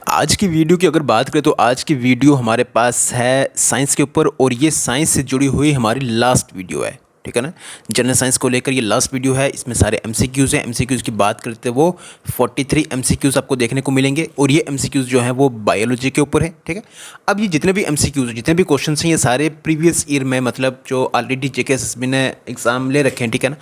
आज की वीडियो की अगर बात करें तो आज की वीडियो हमारे पास है साइंस के ऊपर और ये साइंस से जुड़ी हुई हमारी लास्ट वीडियो है। ठीक है ना। जनरल साइंस को लेकर ये लास्ट वीडियो है। इसमें सारे एमसीक्यूज़ हैं। एमसीक्यूज़ की बात करते हैं वो 43 एमसीक्यूज़ आपको देखने को मिलेंगे और ये एमसीक्यूज़ जो हैं वो बायोलॉजी के ऊपर है। ठीक है। अब ये जितने भी एमसीक्यूज़ जितने भी क्वेश्चन हैं ये सारे प्रीवियस ईयर में मतलब जो ऑलरेडी जेकेएसएसबी ने एग्ज़ाम ले रखे हैं। ठीक है ना।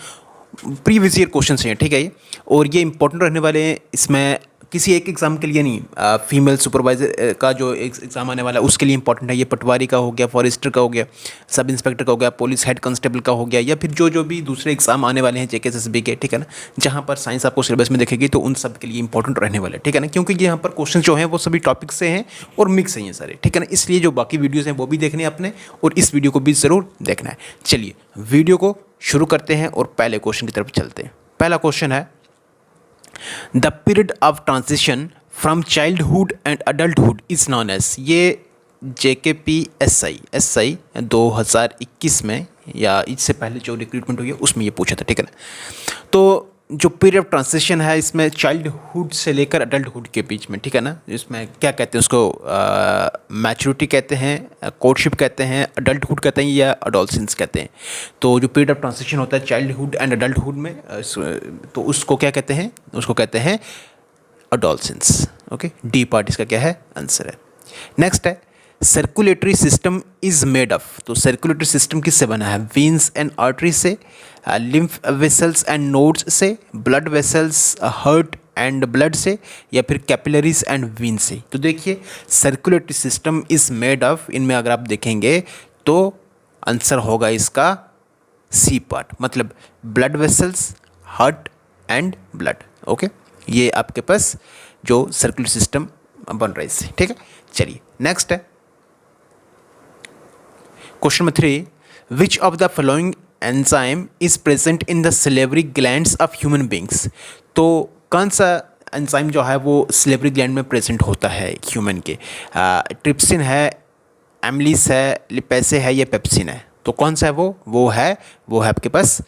प्रीवियस ईयर क्वेश्चन हैं। ठीक है। ये और ये इंपॉर्टेंट रहने वाले हैं। इसमें किसी एक एग्ज़ाम के लिए नहीं, फीमेल सुपरवाइज़र का जो एग्ज़ाम आने वाला है उसके लिए इंपॉर्टेंट है। ये पटवारी का हो गया, फॉरेस्टर का हो गया, सब इंस्पेक्टर का हो गया, पुलिस हेड कांस्टेबल का हो गया, या फिर जो भी दूसरे एग्ज़ाम आने वाले हैं जेकेएसएसबी के। ठीक है ना। जहाँ पर साइंस आपको सिलेबस में दिखेगी तो उन सब के लिए इंपॉर्टेंट रहने वाला है। ठीक है ना। क्योंकि यहाँ पर क्वेश्चन जो हैं वो सभी टॉपिक से हैं और मिक्स हैं ये सारे। ठीक है ना। इसलिए जो बाकी वीडियोज़ हैं वो भी देखने हैं आपने और इस वीडियो को भी ज़रूर देखना है। चलिए वीडियो को शुरू करते हैं और पहले क्वेश्चन की तरफ चलते हैं। पहला क्वेश्चन है the period of transition from childhood and adulthood is known as. ये JKPSI 2021 में या इससे पहले जो रिक्रूटमेंट हुई है उसमें ये पूछा था। ठीक है ना। तो जो पीरियड ऑफ ट्रांजिशन है इसमें चाइल्डहुड से लेकर अडल्टहुड के बीच में। ठीक है ना। इसमें क्या कहते हैं उसको, मैच्योरिटी कहते हैं, कोर्टशिप कहते हैं, अडल्टहुड कहते हैं या अडोलसेंस कहते हैं। तो जो पीरियड ऑफ ट्रांजिशन होता है चाइल्डहुड एंड अडल्टहुड में तो उसको क्या कहते हैं, उसको कहते हैं अडोलसेंस। ओके। डी पार्ट इसका क्या है, आंसर है। नेक्स्ट है circulatory system is made of. तो सर्कुलेटरी सिस्टम किससे बना है, वेन्स एंड आर्टरी से, लिम्फ वेसल्स एंड नोड्स से, blood vessels heart and blood से, या फिर कैपिलरीज एंड वेन से। तो देखिए circulatory system is made of, इनमें अगर आप देखेंगे तो आंसर होगा इसका सी पार्ट, मतलब blood vessels, heart and blood. Okay. ये आपके पास जो सर्कुलर सिस्टम बन रहा है इससे। ठीक है। चलिए नेक्स्ट है question number 3, which of the following enzyme is present in the salivary glands of human beings. तो कौन सा एंजाइम जो है वो सिलेवरी ग्लैंड में प्रेजेंट होता है ह्यूमन के, ट्रिप्सिन है, एमलिस है, लिपेसे है या पेप्सिन है। तो कौन सा है वो है आपके पास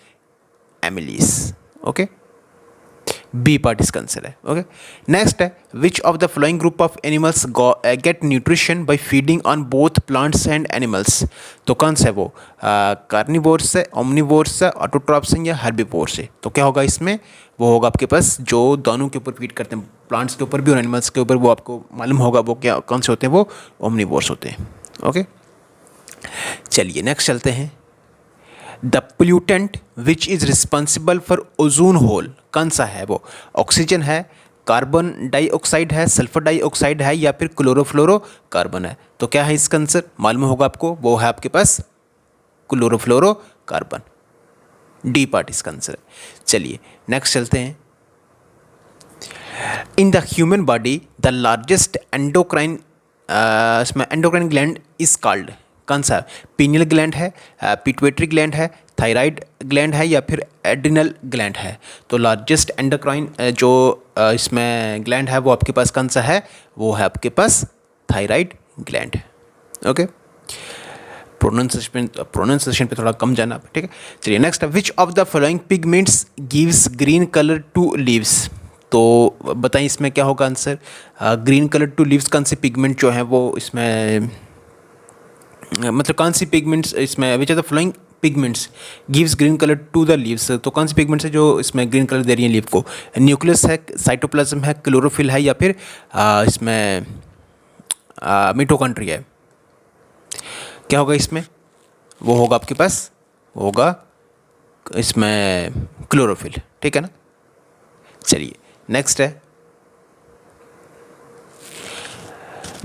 एमिलिस। ओके। बी पार्ट इसका आंसर है। ओके। नेक्स्ट है which of the following group of animals get nutrition by feeding on both plants and animals. तो कौन सा है वो, कार्निवोर्स से, ओमनिवोर्स से, ऑटोट्रॉप्स से या हर्बीवोर्स से। तो क्या होगा इसमें, वो होगा आपके पास जो दोनों के ऊपर फीड करते हैं, प्लांट्स के ऊपर भी और एनिमल्स के ऊपर, वो आपको मालूम होगा वो क्या कौन से होते हैं, वो ओमनिवोर्स होते हैं। ओके। चलिए नेक्स्ट चलते हैं। The pollutant which is responsible for ozone hole, कौन सा है वो, ऑक्सीजन है, कार्बन डाइऑक्साइड है, सल्फर डाइऑक्साइड है या फिर क्लोरोफ्लोरो कार्बन है। तो क्या है इसका आंसर, मालूम होगा आपको, वो है आपके पास क्लोरोफ्लोरो कार्बन। डी पार्ट इसका आंसर है। चलिए नेक्स्ट चलते हैं। इन the human body the largest endocrine, इसमें एंडोक्राइन ग्लैंड इज कॉल्ड, कौन सा, पीनियल ग्लैंड है, पिट्यूटरी ग्लैंड है, थायराइड ग्लैंड है या फिर एड्रिनल ग्लैंड है। तो लार्जेस्ट एंडोक्राइन जो इसमें ग्लैंड है वो आपके पास कौन सा है, वो है आपके पास थायराइड ग्लैंड। ओके। प्रोनाउंसिएशन पे थोड़ा कम जाना। ठीक है। चलिए next, which of the following pigments gives green colour to leaves. तो बताइए इसमें क्या होगा answer, green colour to leaves कौन सी पिगमेंट जो है वो इसमें, मतलब कौन सी पिगमेंट्स इसमें, which are the following pigments gives green colour to the leaves. तो कौन सी पिगमेंट्स है जो इसमें ग्रीन कलर दे रही है लीव को, न्यूक्लियस है, साइटोप्लाज्म है, क्लोरोफिल है या फिर इसमें मिटोकॉन्ड्रिया है। क्या होगा इसमें, वो होगा आपके पास, वो होगा इसमें क्लोरोफिल। ठीक है ना। चलिए नेक्स्ट है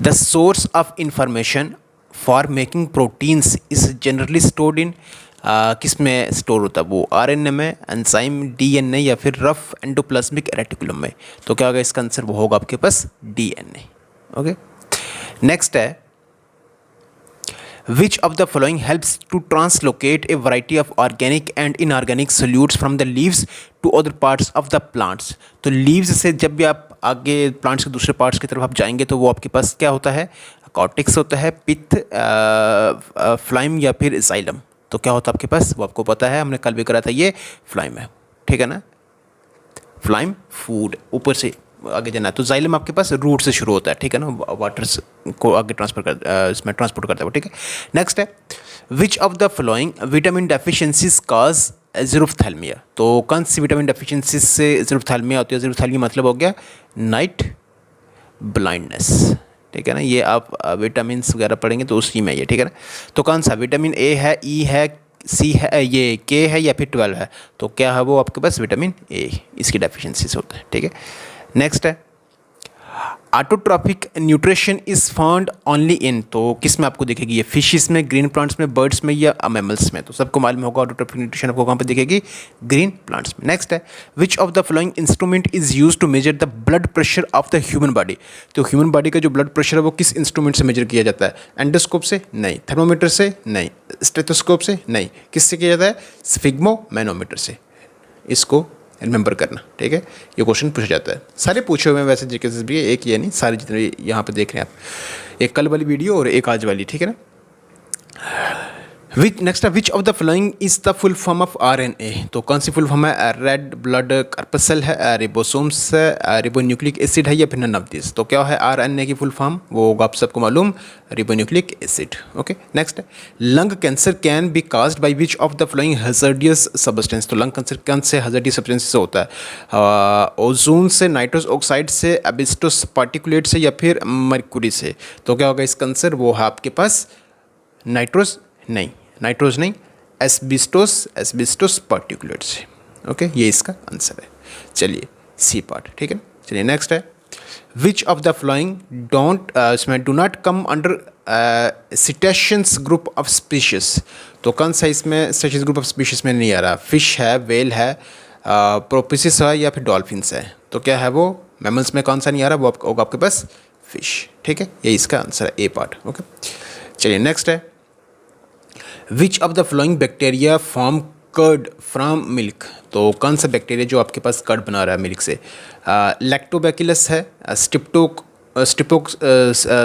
the source of information for making proteins is generally stored in, किस में स्टोर होता है वो, RNA में, एंजाइम, DNA या फिर रफ एंडोप्लाज्मिक रेटिकुलम में। तो क्या होगा इसका आंसर, वो होगा आपके पास DNA। ओके। नेक्स्ट है which of the following helps to translocate a variety of organic and inorganic solutes from the leaves to other parts of the plants. तो लीव्स से जब भी आप आगे प्लांट्स के दूसरे पार्ट्स की तरफ आप जाएंगे तो वो आपके पास क्या होता है, कॉर्टेक्स होता है, पित्त, फ्लाइम या फिर जाइलम। तो क्या होता है आपके पास, वो आपको पता है, हमने कल भी करा था, ये फ्लाइम है। ठीक है ना। फ्लाइम फूड ऊपर से आगे जाना है तो जाइलम आपके पास रूट से शुरू होता है, ठीक है ना, वाटर को आगे इसमें ट्रांसपोर्ट करता है वो, ठीक है। नेक्स्ट है which of the following vitamin deficiencies cause xerophthalmia, तो कौन सी विटामिन डेफिशिएंसी से ज़ीरोफ्थैल्मिया होती है। ज़ीरोफ्थैल्मिया मतलब हो गया नाइट ब्लाइंडनेस, ठीक है ना, ये आप विटामिन वगैरह पढ़ेंगे तो उसी में ये, ठीक है ना। तो कौन सा विटामिन ए है, ई है, सी है, ये के है या फिर 12 है, तो क्या है वो आपके पास विटामिन ए, इसकी डेफिशिएंसी से होता है, ठीक है। नेक्स्ट है autotrophic nutrition is found only in, तो किस में आपको दिखेगी ये, फिशेस में, ग्रीन प्लांट्स में, बर्ड्स में या मैमल्स में, तो सबको मालूम होगा ऑटोट्रॉफिक न्यूट्रिशन आपको कहाँ पे दिखेगी, ग्रीन प्लांट्स में। नेक्स्ट है which of the following instrument is use to measure the blood pressure of the human body, तो ह्यूमन बॉडी का जो ब्लड प्रेशर है वो किस इंस्ट्रूमेंट से मेजर किया जाता है, एंडोस्कोप से नहीं, थर्मोमीटर से नहीं, स्टेथोस्कोप से नहीं, किससे किया जाता है, स्फिग्मोमैनोमीटर से, इसको रिमेंबर करना, ठीक है। ये क्वेश्चन पूछा जाता है, सारे पूछे हुए हैं वैसे जीके से भी, एक ये नहीं, सारे जितने यहाँ पे देख रहे हैं आप, एक कल वाली वीडियो और एक आज वाली, ठीक है ना। नेक्स्ट है which of the following is the full form of RNA, तो कौन सी फुल फॉर्म है, रेड ब्लड कार्पसल है, रिबोसोम्स है, रिबोन्यूक्लिक एसिड है या फिर नन ऑफ दिस, तो क्या है RNA की फुल फॉर्म, वो होगा आप सबको मालूम, रिबोन्यूक्लिक एसिड, ओके। नेक्स्ट है lung cancer can be caused by which of the following hazardous substance, तो लंग कैंसर कौन से हैजर्डियस सब्सटेंस से होता है, ओजोन से, नाइट्रस ऑक्साइड से, एबिस्टोस पार्टिकुलेट से या फिर मर्क्यूरी से, तो क्या होगा इस कैंसर, वो है आपके पास नाइट्रोज नहीं, एस्बिस्टोस पार्टिकुलेट से, ओके, ये इसका आंसर है। चलिए सी पार्ट, ठीक है। चलिए नेक्स्ट है विच ऑफ द फ्लोइंग इसमें do not come under सिटेशियंस group of species, तो कौन सा इसमें स्पीशीज ग्रुप ऑफ स्पीशीज में नहीं आ रहा, फिश है, वेल है, प्रोपिसिस है या फिर डॉल्फिन्स है, तो क्या है वो, मैमल्स में कौन सा नहीं आ रहा, वो होगा आपके पास फिश, ठीक है, ये इसका आंसर है ए पार्ट, ओके। चलिए नेक्स्ट है which of the following bacteria form curd from milk, तो कौन सा बैक्टीरिया जो आपके पास कर्ड बना रहा है मिल्क से, लैक्टोबैसिलस है,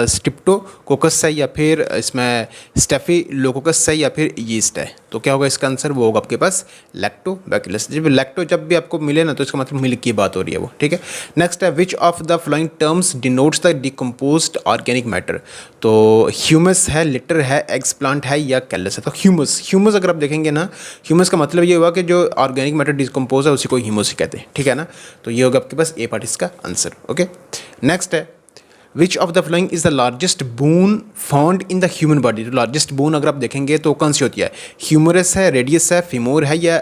स्ट्रिप्टोकोकस है या फिर इसमें स्टेफिलोकोकस है या फिर यीस्ट है, तो क्या होगा इसका आंसर, वो होगा आपके पास लैक्टोबैसिलस। जब भी आपको मिले ना तो इसका मतलब मिल्क की बात हो रही है वो, ठीक है। नेक्स्ट है which of the flowing terms denotes the decomposed organic matter, तो ह्यूमस है, लिटर है, एग्स प्लांट है या कैलस है, तो ह्यूमस अगर आप देखेंगे ना, ह्यूमस का मतलब ये हुआ कि जो ऑर्गेनिक मैटर डिकम्पोज है उसी को ह्यूमस कहते हैं, ठीक है ना, तो ये होगा आपके पास ए पार्ट इसका आंसर, ओके। नेक्स्ट है which of the following is the largest bone found in the human body, तो लार्जेस्ट बोन अगर आप देखेंगे तो कौन सी होती है, ह्यूमरस है, रेडियस है, फीमोर है या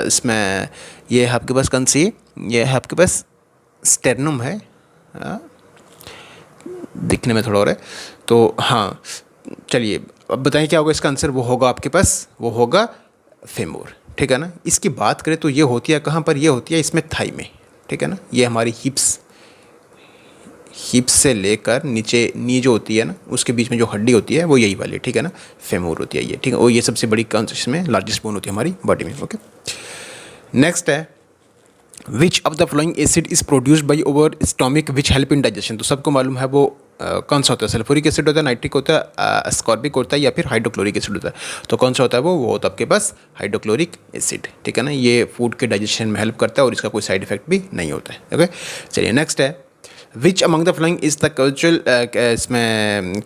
इसमें ये है आपके पास कौन सी, ये है आपके पास स्टेर्नम है, दिखने में थोड़ा और है, तो हाँ चलिए अब बताएं क्या होगा इसका आंसर, वो होगा आपके पास, वो होगा फेमोर, ठीक है ना। इसकी बात करें तो ये होती है कहाँ पर, ये होती है इसमें थाई में, ठीक है ना, ये हमारी हिप्स से लेकर नीचे नी जो होती है ना उसके बीच में जो हड्डी होती है वो यही वाली, ठीक है ना, फेमोर होती है ये, ठीक है, और ये सबसे बड़ी इसमें लार्जेस्ट बोन होती है हमारी बॉडी में, ओके। नेक्स्ट है which of the flowing acid is produced by over stomach which help in digestion, तो सबको मालूम है वो कौन सा होता है, सल्फ्यूरिक एसिड होता है, नाइट्रिक होता है, अस्कॉर्बिक होता है या फिर हाइड्रोक्लोरिक एसिड होता है, तो कौन सा होता है वो होता है आपके पास हाइड्रोक्लोरिक एसिड, ठीक है ना, ये फूड के डाइजेशन में हेल्प करता है और इसका कोई साइड इफेक्ट भी नहीं होता है, ओके। चलिए नेक्स्ट है विच among the following is the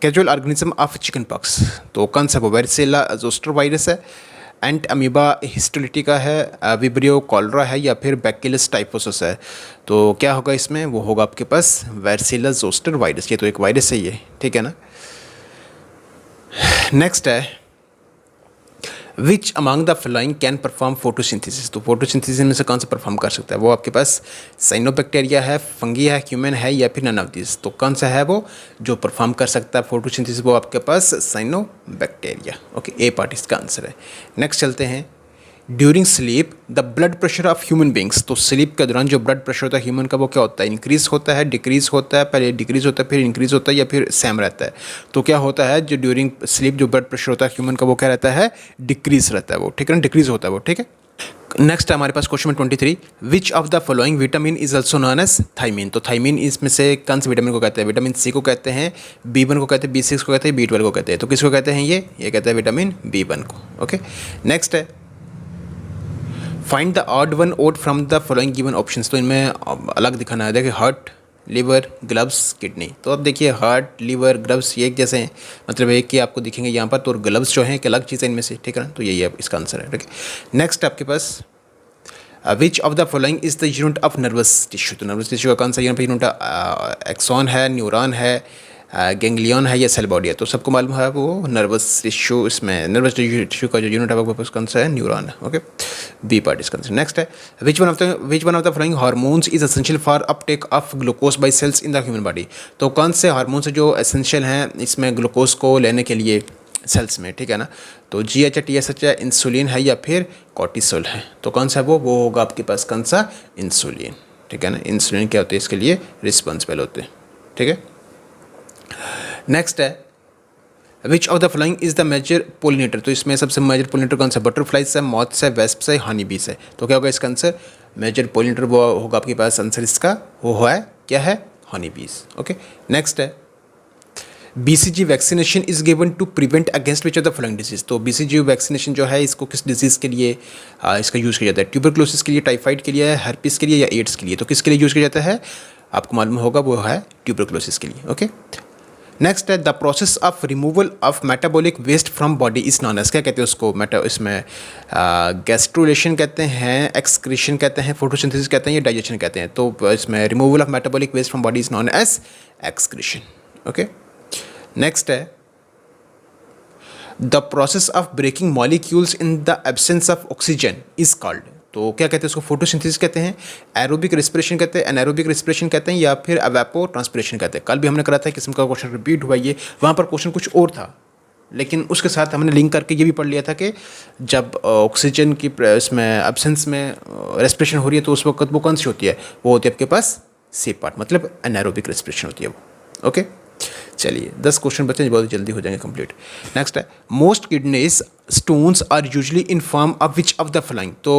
casual organism of chicken pox, तो कौन सा वो, वेरिसेला जोस्टर वायरस है, एंट अमीबा हिस्टोलिटिका है, विब्रियो कॉलरा है या फिर बैक्टीरियस टाइफोसस है, तो क्या होगा इसमें, वो होगा आपके पास वेरिसेला जोस्टर वायरस, ये तो एक वायरस है ये, ठीक है ना। नेक्स्ट है विच among the flowing can perform photosynthesis, तो फोटोसिंथेसिस में से कौन सा परफॉर्म कर सकता है, वो आपके पास साइनोबैक्टीरिया है, फंगी है, ह्यूमन है या फिर नन ऑफ दिस, तो कौन सा है वो जो परफॉर्म कर सकता है फोटोसिंथेसिस, वो आपके पास साइनोबैक्टीरिया, ओके, ए पार्ट इसका आंसर है। नेक्स्ट चलते हैं during sleep the blood pressure of human beings, तो स्लीप के दौरान जो ब्लड प्रेशर होता है ह्यूमन का वो क्या होता है, इंक्रीज होता है, डिक्रीज होता है, पहले डिक्रीज होता है फिर इंक्रीज होता है या फिर सेम रहता है, तो क्या होता है जो ड्यूरिंग स्लीप जो ब्लड प्रेशर होता है ह्यूमन का वो क्या रहता है, डिक्रीज रहता है वो, ठीक है ना, डिक्रीज होता है वो, ठीक है। नेक्स्ट हमारे पास question number 23 which of the following vitamin is also known as thiamine, तो थाइमिन इसमें से कौन से विटामिन को कहते हैं, विटामिन सी को कहते हैं, B1 को कहते हैं, B6 को कहते हैं, B12 को कहते हैं, तो किसको कहते हैं ये कहते हैं विटामिन B1 को, ओके। नेक्स्ट है find the odd one out from the following given options. तो इनमें अलग दिखाना है। देखिए हार्ट, लिवर, ग्लव्स, किडनी। तो अब देखिए हार्ट, लिवर, ग्लव्स ये एक जैसे हैं, मतलब एक कि आपको दिखेंगे यहाँ पर। तो ग्लव्स जो हैं एक अलग चीज़ है इनमें से, ठीक है ना। तो यही है इसका आंसर है, ठीक है। नेक्स्ट आपके पास which of the following is the unit of nervous tissue. तो नर्वस टिश्यू का कौन सा यूनिट एक्सॉन है, न्यूरॉन है, गेंगलियन है या सेल बॉडी है। तो सबको मालूम है वो नर्वस टिश्यू, इसमें नर्वस टिश्यू का जो यूनिट है वो कौन सा है, न्यूरॉन है। ओके, बी पार्ट इसका आंसर। नेक्स्ट है which one of the following hormones is essential for uptake of glucose by cells in the human body. तो कौन से हार्मोन्स जो एसेंशियल हैं इसमें ग्लूकोज को लेने के लिए सेल्स में, ठीक है ना। तो GH है, TSH है, इंसुलिन है या फिर कॉर्टिसोल है। तो कौन सा है वो होगा आपके पास कौन सा, इंसुलिन, ठीक है ना। इंसुलिन क्या होते हैं इसके लिए रिस्पॉन्सिबल होते हैं, ठीक है। नेक्स्ट है which of the following is the major pollinator. तो इसमें सबसे मेजर पोलिनेटर कौन सा, बटरफ्लाइज है, मॉथ्स है, वेस्प्स है, हनी बीस है। तो क्या होगा इसका आंसर, मेजर पोलिनेटर वो होगा आपके पास आंसर इसका, वो है क्या है, हनी बीस। ओके, नेक्स्ट है BCG vaccination is given to prevent against which of the following disease. तो BCG वैक्सीनेशन जो है इसको किस डिजीज़ के लिए इसका यूज़ किया जाता है, ट्यूबरक्लोसिस के लिए, टाइफाइड के लिए, हर्पिस के लिए या एड्स के लिए। तो किसके लिए यूज़ किया जाता है, आपको मालूम होगा वो है ट्यूबरक्लोसिस के लिए। ओके, नेक्स्ट है the process of removal of metabolic waste from body is known as, क्या कहते हैं उसको, इसमें गैस्ट्रुलेशन कहते हैं, एक्सक्रीशन कहते हैं, फोटोसिंथेसिस कहते हैं या डाइजेशन कहते हैं। तो इसमें removal of metabolic waste from body is known as excretion. Okay, next है the process of breaking molecules in the absence of oxygen is called. तो क्या कहते हैं उसको, फोटोसिंथेसिस कहते हैं, एरोबिक रेस्पिरेशन कहते हैं, एनारोबिक रेस्पिरेशन कहते हैं या फिर एवेपो ट्रांसपिरेशन कहते हैं। कल भी हमने करा था किस्म का क्वेश्चन रिपीट हुआ, ये वहाँ पर क्वेश्चन कुछ और था, लेकिन उसके साथ हमने लिंक करके ये भी पढ़ लिया था कि जब ऑक्सीजन की इसमें एब्सेंस में रेस्पिरेशन हो रही है तो उस वक्त वो कौन सी होती है, वो होती है आपके पास सी पार्ट, मतलब एनारोबिक रेस्पिरेशन होती है वो। ओके, चलिए 10 क्वेश्चन बचे, बहुत जल्दी हो जाएंगे कंप्लीट। नेक्स्ट है most kidneys stones are usually in form of which of the following. तो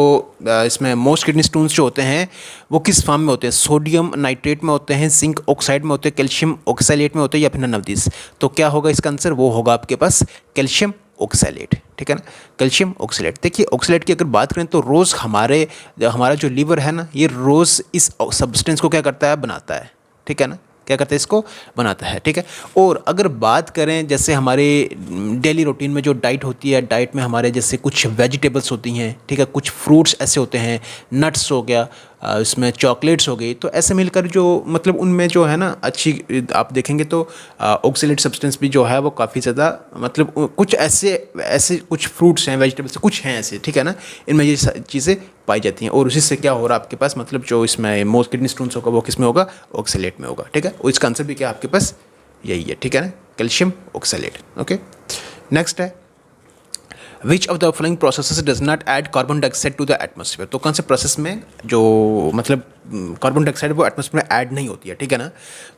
इसमें मोस्ट किडनी स्टोन्स जो होते हैं वो किस फॉर्म में होते हैं, सोडियम नाइट्रेट में होते हैं, जिंक ऑक्साइड में होते हैं, कैल्शियम ऑक्सैलेट में होते हैं या फिर नन ऑफ दिस। तो क्या होगा इसका आंसर, वो होगा आपके पास कैल्शियम ऑक्सैलेट, ठीक है ना, कैल्शियम ऑक्सैलेट। देखिए ऑक्सैलेट की अगर बात करें तो रोज़ हमारा जो लीवर है ना, ये रोज़ इस सब्सटेंस को क्या करता है, बनाता है, ठीक है ना, क्या करता है, इसको बनाता है, ठीक है। और अगर बात करें जैसे हमारे डेली रूटीन में जो डाइट होती है, डाइट में हमारे जैसे कुछ वेजिटेबल्स होती हैं, ठीक है, कुछ फ्रूट्स ऐसे होते हैं, नट्स हो गया, इसमें चॉकलेट्स हो गई, तो ऐसे मिलकर जो मतलब उनमें जो है ना अच्छी आप देखेंगे तो ऑक्सैलेट सब्सटेंस भी जो है वो काफ़ी ज़्यादा, मतलब कुछ ऐसे कुछ फ्रूट्स हैं, वेजिटेबल्स कुछ हैं ऐसे, ठीक है ना, इनमें ये चीज़ें पाई जाती हैं। और उसी से क्या हो रहा है आपके पास, मतलब जो इसमें मोस्ट किडनी स्टोन्स होगा वो किस में होगा, ऑक्सैलेट में होगा, ठीक है। और इसका आंसर भी क्या आपके पास यही है, ठीक है ना, कैल्शियम ऑक्सैलेट। ओके, नेक्स्ट है which of the following processes does not add carbon dioxide to the atmosphere. तो कौन से प्रोसेस में जो मतलब कार्बन डाइऑक्साइड वो एटमॉस्फेयर में ऐड नहीं होती है, ठीक है ना।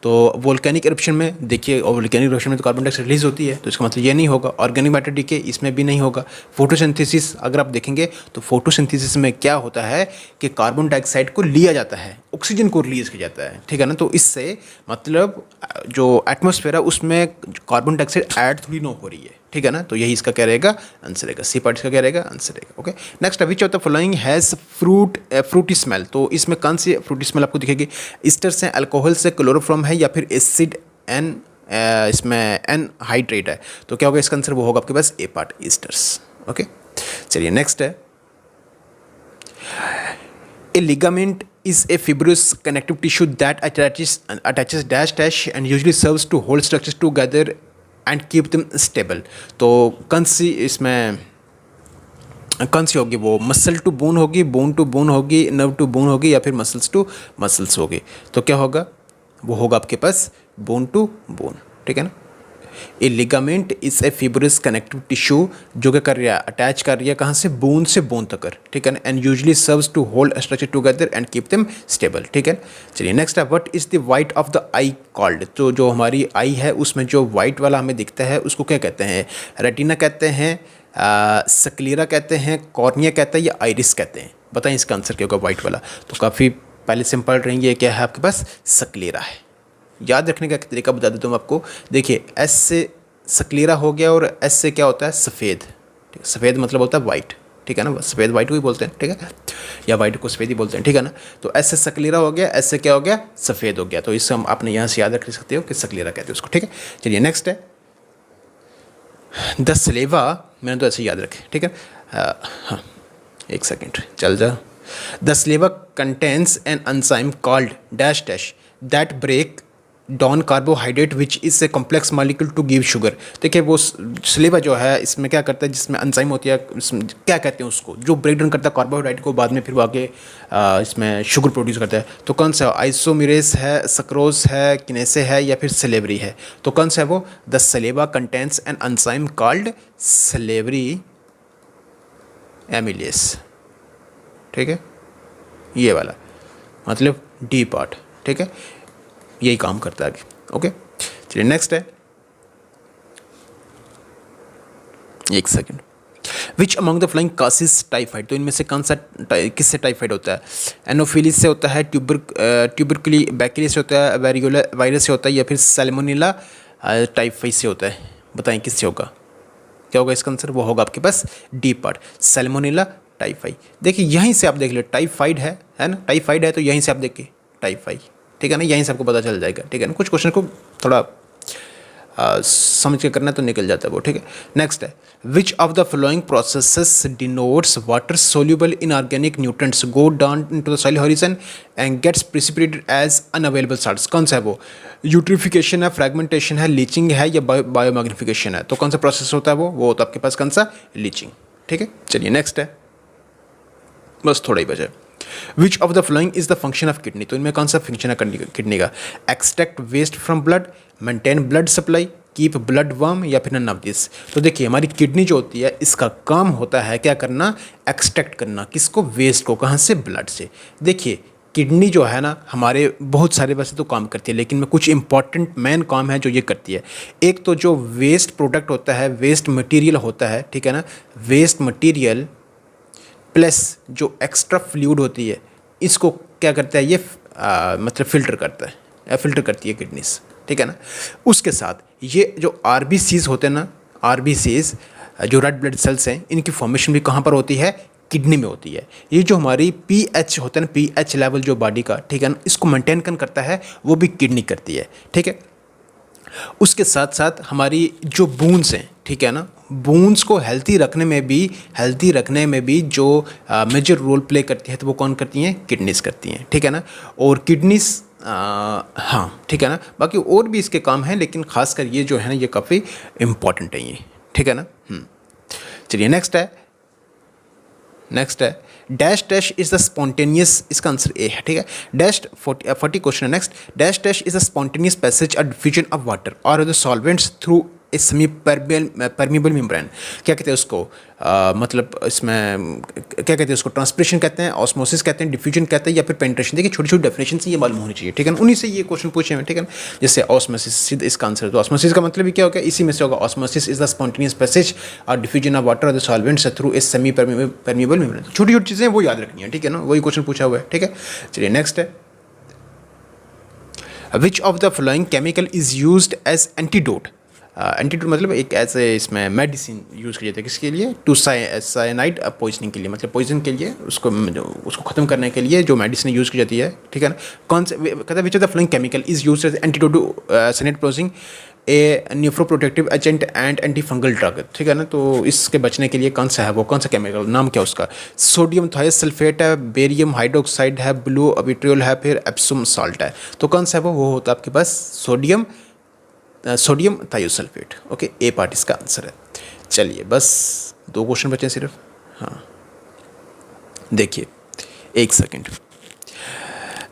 तो वोल्केनिक इरप्शन में देखिए, और वोल्केनिक इरप्शन में तो कार्बन डाइऑक्साइड रिलीज होती है, तो इसका मतलब ये नहीं होगा। ऑर्गेनिक मैटर डीके इसमें भी नहीं होगा। फोटोसिंथेसिस अगर आप देखेंगे तो फोटोसिंथेसिस में क्या होता है कि कार्बन डाइऑक्साइड को लिया जाता है, ऑक्सीजन को रिलीज किया जाता है, ठीक है ना। तो इससे मतलब जो एटमॉस्फेयर है उसमें कार्बन डाइऑक्साइड ऐड थोड़ी ना हो रही है, ठीक है ना। तो यही इसका क्या रहेगा, आंसर रहेगा, सी पार्ट का क्या रहेगा, आंसर रहेगा। Okay, next which of the following has Frooti smell. तो इसमें कौन सी फ्रूटी स्मेल आपको दिखेगी, ईस्टर्स हैं, अल्कोहल से, क्लोरोफॉर्म है या फिर एसिड एन इसमें एन हाइड्रेट है। तो क्या होगा इसका आंसर, वो होगा आपके पास ए पार्ट, ईस्टर्स। ओके, चलिए नेक्स्ट है ए ligament is a fibrous connective tissue that attaches dash and usually serves to hold structures together and keep them stable। तो कौन सी इसमें कौन सी होगी, वो मसल टू बोन होगी, बोन टू बोन होगी, नर्व टू बोन होगी या फिर मसल्स टू मसल्स होगी। तो क्या होगा, वो होगा आपके पास बोन टू बोन, ठीक है ना। A ligament is a fibrous connective tissue जो क्या कर रहा है, अटैच कर रही है कहाँ से, बोन से बोन तक, ठीक है ना, and usually serves to hold structure together and keep them stable, ठीक है। चलिए नेक्स्ट है what is the white of the eye called. तो जो हमारी आई है उसमें जो वाइट वाला हमें दिखता है उसको क्या कहते हैं, रेटिना कहते हैं, सक्लेरा कहते हैं, कॉर्निया कहते हैं या आइरिस कहते हैं। बताएं इसका आंसर क्या होगा वाइट वाला। तो काफ़ी पहले सिंपल रहेंगे, क्या है आपके पास, सक्लेरा है। याद रखने का तरीका बता देता हूँ आपको, देखिए एस से सक्लेरा हो गया और एस से क्या होता है, सफ़ेद। सफ़ेद मतलब होता है वाइट, ठीक है ना, सफ़ेद वाइट को ही बोलते हैं, ठीक है, या वाइट को सफ़ेद ही बोलते हैं, ठीक है ना। तो ऐसे सकलेरा हो गया, ऐसे क्या हो गया, सफ़ेद हो गया। तो इससे हम आपने यहाँ से याद रख सकते हो कि सकलेरा कहते हैं उसको, ठीक है। चलिए नेक्स्ट है द स्लेवा, मैंने तो ऐसे याद रखे, ठीक है। हाँ एक सेकेंड चल जा। The saliva contains an enzyme called dash dash that break down carbohydrate which is a complex molecule to give sugar. देखिए वो स्लेवा जो है इसमें क्या करता है, जिसमें एंजाइम होती है, क्या कहते हैं उसको, जो ब्रेक डाउन करता है कार्बोहाइड्रेट को, बाद में फिर वो आगे इसमें शुगर प्रोड्यूस करता है। तो कौन सा आइसोमेरेस है, सक्रोज है, किनेसे है, या फिर स्लेवरी है। तो कौन सा है वो, the saliva contains an enzyme called slavery amylase, ठीक है, ये वाला मतलब डी पार्ट, ठीक है, यही काम करता है आगे। ओके चलिए नेक्स्ट है, एक second, which among the following causes typhoid. तो इनमें से कौन सा किससे टाइफाइड होता है, एनोफिलिस से होता है, ट्यूबरकुली बैक्टीरिया से होता है, वेरियोला वायरस से होता है, या फिर सैल्मोनेला टाइफाइड से होता है। बताएं किससे होगा, क्या होगा इसका आंसर, वो होगा आपके पास डी पार्ट, सैल्मोनेला टाइफाइड। देखिए यहीं से आप देख लो, टाइफाइड है ना, टाइफाइड है तो यहीं से आप देखिए टाइफाइड, ठीक है ना, यहीं से आपको पता चल जाएगा, ठीक है ना। कुछ क्वेश्चन को थोड़ा समझ के करना तो निकल जाता है वो, ठीक है। नेक्स्ट है, which of the following processes denotes water soluble inorganic nutrients go down into the soil horizon and gets precipitated as unavailable salts. कौन सा है वो, यूट्रिफिकेशन है, फ्रेगमेंटेशन है, लीचिंग है, या बायोमैग्निफिकेशन है। तो कौन सा प्रोसेस होता है वो होता है आपके पास कौन सा, लीचिंग, ठीक है। चलिए नेक्स्ट है, बस थोड़ा ही बचा है, which of the following is the function of kidney. तो इनमें कौन सा फंक्शन है किडनी का, extract waste from blood, maintain blood supply, keep blood warm, या फिर नन ऑफ दिस। तो देखिए हमारी किडनी जो होती है इसका काम होता है क्या करना, एक्सट्रैक्ट करना, किसको, वेस्ट को, कहाँ से, ब्लड से। देखिए किडनी जो है ना हमारे बहुत सारे वैसे तो काम करती है, लेकिन में कुछ इंपॉर्टेंट मेन काम है जो ये करती है। एक तो जो वेस्ट प्रोडक्ट होता है, वेस्ट मटेरियल होता है, ठीक है ना, वेस्ट मटेरियल प्लस जो एक्स्ट्रा फ्लूइड होती है इसको क्या करता है ये मतलब फ़िल्टर करता है, या फ़िल्टर करती है किडनीज, ठीक है ना। उसके साथ ये जो आरबीसीज होते हैं ना, आरबीसीज जो रेड ब्लड सेल्स हैं, इनकी फॉर्मेशन भी कहाँ पर होती है, किडनी में होती है। ये जो हमारी पीएच होता है ना, पीएच लेवल जो बॉडी का, ठीक है ना, इसको मेंटेन करता है वो भी किडनी करती है, ठीक है। उसके साथ साथ हमारी जो बूंस हैं, ठीक है ना, बूंस को हेल्थी रखने में भी जो मेजर रोल प्ले करती है तो वो कौन करती हैं, किडनीज करती हैं, ठीक है ना। और किडनीज हाँ ठीक है ना, बाकी और भी इसके काम हैं, लेकिन खासकर ये जो है ना ये काफ़ी इम्पॉर्टेंट है ये, ठीक है ना। चलिए नेक्स्ट है dash dash is the spontaneous, इसका आंसर ए है, ठीक है। डैश 40 क्वेश्चन है next, dash dash is a spontaneous passage और डिफ्यूजन ऑफ वाटर और the solvents through a semi permeable membrane. क्या कहते हैं उसको, मतलब इसमें क्या कहते हैं उसको, ट्रांसपिरेशन कहते हैं, ऑस्मोसिस कहते हैं, डिफ्यूजन कहते हैं, या फिर पेनिट्रेशन। देखिए छोटी छोटी डेफिनेशन से ये मालूम होनी चाहिए, ठीक है ना, उन्हीं से ये क्वेश्चन पूछे हैं, ठीक है ना। जैसे ऑस्मोसिस, सीधा इसका आंसर, तो ऑस्मोसिस का मतलब क्या होगा, इसी में से होगा, osmosis is the spontaneous passage और डिफ्यूजन ऑफ वाटर और the solvents through a semi permeable membrane. छोटी छोटी चीज़ें वो याद रखनी है, ठीक है ना, वही क्वेश्चन पूछा हुआ है, ठीक है। चलिए नेक्स्ट है, which of the following chemical is used as antidote. Antidote मतलब एक ऐसे इसमें मेडिसिन यूज़ की जाती है, किसके लिए, टू साइनाइड पॉइजनिंग के लिए, मतलब पॉइजन के लिए, उसको ख़त्म करने के लिए जो मेडिसिन यूज़ की जाती है, ठीक है ना। कौन से कहता है, which of the following chemical is used as antidote to cyanide poisoning, a nephroprotective agent and antifungal drug, ठीक है ना। तो इसके बचने के लिए कौन सा है वो, कौन सा केमिकल, नाम क्या उसका, सोडियम थायोसल्फेट है, बेरियम हाइड्रोक्साइड है, ब्लू विट्रियोल है, फिर एप्सम सॉल्ट है। तो कौन सा है वो होता है आपके पास सोडियम थायोसल्फेट। ओके, ए पार्ट इसका आंसर है। चलिए बस 2 क्वेश्चन बचे सिर्फ। हाँ देखिए एक second,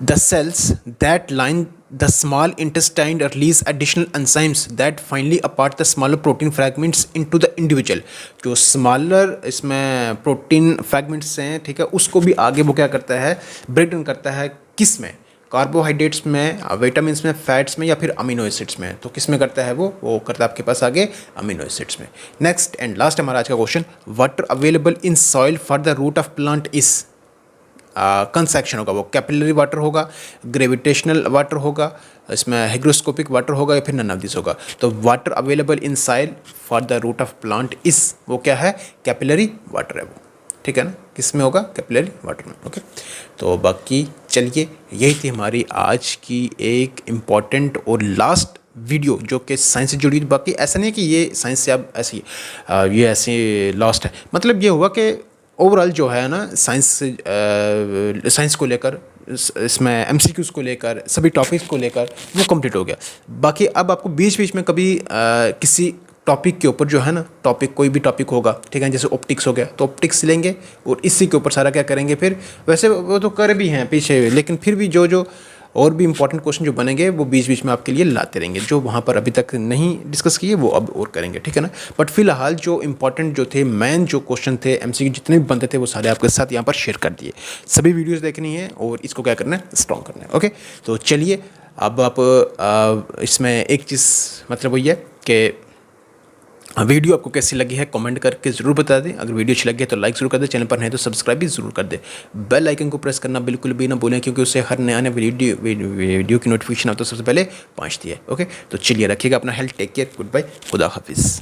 the cells that line the small intestine release additional enzymes that finally apart the smaller protein fragments into the individual. जो स्मॉलर इसमें प्रोटीन फ्रैगमेंट्स हैं, ठीक है, उसको भी आगे वो क्या करता है, ब्रेक डाउन करता है, किस में, कार्बोहाइड्रेट्स में, विटामिन्स में, फैट्स में, या फिर अमीनो एसिड्स में। तो किस में करता है वो करता है आपके पास आगे अमीनो एसिड्स में। नेक्स्ट एंड लास्ट हमारा आज का question, water available in soil for the root of plant is, कौन सा एक्शन होगा वो, कैपिलरी वाटर होगा, ग्रेविटेशनल वाटर होगा, इसमें हाइग्रोस्कोपिक वाटर होगा, या फिर नन ऑफ दिस होगा। तो water available in soil for the root of plant is, वो क्या है, कैपिलरी वाटर है वो, ठीक है ना, किस में होगा, कैपिलरी वाटर में। ओके, तो बाकी चलिए यही थी हमारी आज की एक इम्पॉर्टेंट और लास्ट वीडियो जो कि साइंस से जुड़ी थी। बाकी ऐसा नहीं है कि ये साइंस से अब ऐसी ये ऐसे लास्ट है, मतलब ये हुआ कि ओवरऑल जो है ना साइंस को लेकर इसमें एमसीक्यूज़ को लेकर सभी टॉपिक्स को लेकर वो कंप्लीट हो गया। बाकी अब आपको बीच बीच में कभी किसी टॉपिक के ऊपर जो है ना, टॉपिक कोई भी टॉपिक होगा, ठीक है, जैसे ऑप्टिक्स हो गया तो ऑप्टिक्स लेंगे और इसी के ऊपर सारा क्या करेंगे फिर। वैसे वो तो कर भी हैं पीछे, लेकिन फिर भी जो जो और भी इंपॉर्टेंट क्वेश्चन जो बनेंगे वो बीच बीच में आपके लिए लाते रहेंगे, जो वहाँ पर अभी तक नहीं डिस्कस किए वो अब और करेंगे, ठीक है ना। बट फिलहाल जो इंपॉर्टेंट जो थे, मेन जो क्वेश्चन थे एमसीक्यू जितने भी बनते थे वो सारे आपके साथ यहाँ पर शेयर कर दिए। सभी वीडियोज़ देखनी है और इसको क्या करना है, स्ट्रॉन्ग करना है। ओके, तो चलिए अब आप इसमें एक चीज़ मतलब वही है कि वीडियो आपको कैसी लगी है कमेंट करके ज़रूर बता दें। अगर वीडियो अच्छी लगी है तो लाइक ज़रूर कर दें, चैनल पर नहीं तो सब्सक्राइब भी ज़रूर कर दें। बेल आइकन को प्रेस करना बिल्कुल भी ना भूलें, क्योंकि उससे हर नया नया वीडियो की नोटिफिकेशन आपको सबसे पहुंचती है। ओके, तो चलिए रखिएगा अपना health, take care, good bye, खुदा हाफिज़।